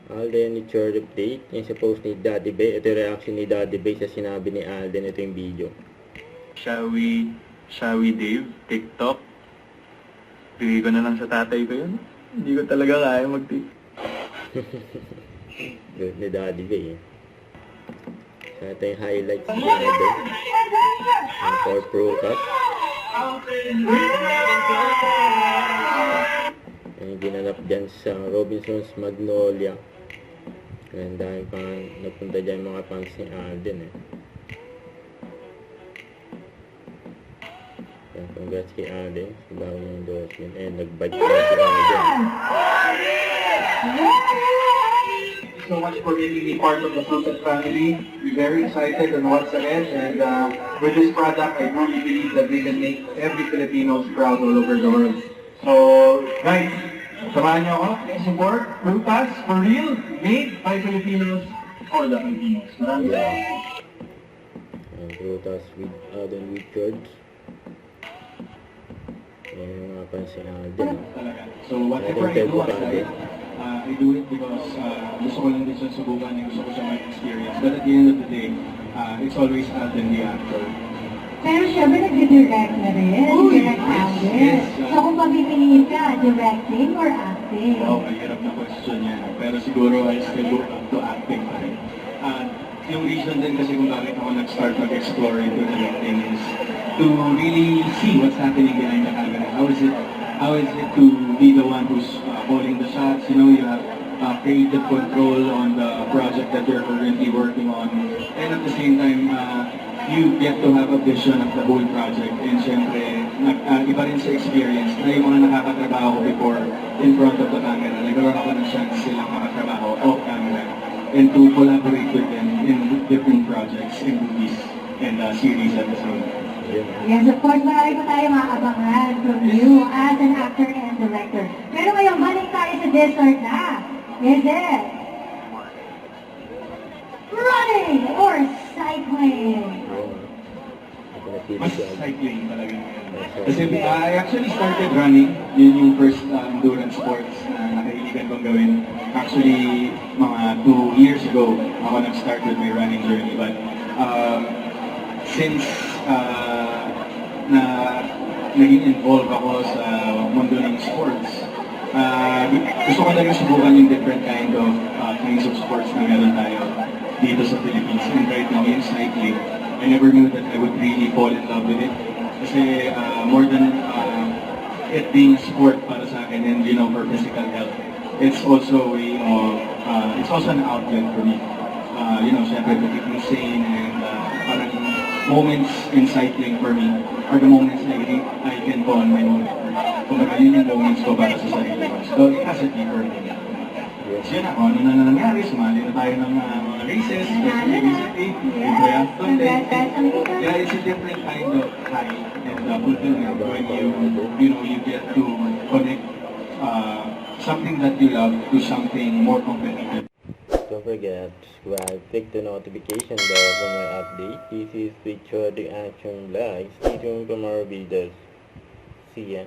Alden, it's your update. Yung sa post ni Daddy Bay. Ito yung reaction ni Daddy Bay sa sinabi ni Alden. Ito yung video. Shall we Dave? TikTok? Bigay ko na lang sa tatay ko yun. Hindi ko talaga kaya mag-TikTok. Good ni Daddy Bay. So, ito yung highlights ni Alden. Ang for Procast. Yung ginanap dyan sa Robinson's Magnolia. Kaya dahil pa nagpunta dyan mga fans ni Alden Kaya congrats kay Alden sa bagong endorsement. Nag-bike na si Alden. So much for getting me part of the Frutas family. We're very excited on what's ahead, and with this product, I truly believe that we can make every Filipino proud all over the world. So, guys, samahan niyo ako. Support Frutas for real, made by Filipinos for the Filipinos. Maraming salamat. Frutas with Alden Richards. Yan yung mga fans ni Alden. So whatever I do on site, I do it because gusto ko lang din siya subukan, gusto ko siya mag-experience. But at the end of the day, it's always Alden the actor. Pero syempre nag-direct na rin, direct Alden. Yes. So kung pagpipiliin ka, directing or acting? Wow, mahirap na question yan. Pero siguro I still go back to acting pa rin. Yung reason din kasi kung bakit ako nag-start mag-explore into directing is to really see what's happening behind the camera. How is it to be the one who's calling the shots? You know, you have creative control on the project that you're currently working on. And at the same time, you get to have a vision of the whole project. And syempre, iba rin sa experience na yung mga nakakatrabaho ko before in front of the camera. Nagkaroon ako ng chance silang makatrabaho off camera and to collaborate with them in different projects and movies and series at the same time. Yes, of course, marami pa tayo makakabangan from you as an actor and director. Pero ngayon, balik tayo sa dessert na. Is it running or cycling? Mas cycling talaga. Kasi I actually started running. Yun yung first endurance sports na nakahiligan kong gawin. Actually, mga 2 years ago, ako nag-start with my running journey. But since na naging involved ako sa mundo ng sports, gusto ko talaga subukan yung different kinds of sports na meron tayo dito sa Philippines. And right now, in cycling, I never knew that I would really fall in love with it. Kasi more than it being a sport para sa akin and for physical health, it's also a way of, it's also an outlet for me. Syempre to keep me sane and parang moments in cycling for me are the moments I can go on my own. Kumbaga yun yung moments ko para sa sarili ko. So it has a deeper meaning. So yun ako, ano na nangyari, sumali na tayo ng mga races, especially recently, in triathlon content. Yeah, it's a different kind of high and fulfillment when you get to connect something that you love to something more competitive. Don't forget to subscribe, click the notification bell for my update. This is Picture the Action Live. Stay tuned for more videos. See ya.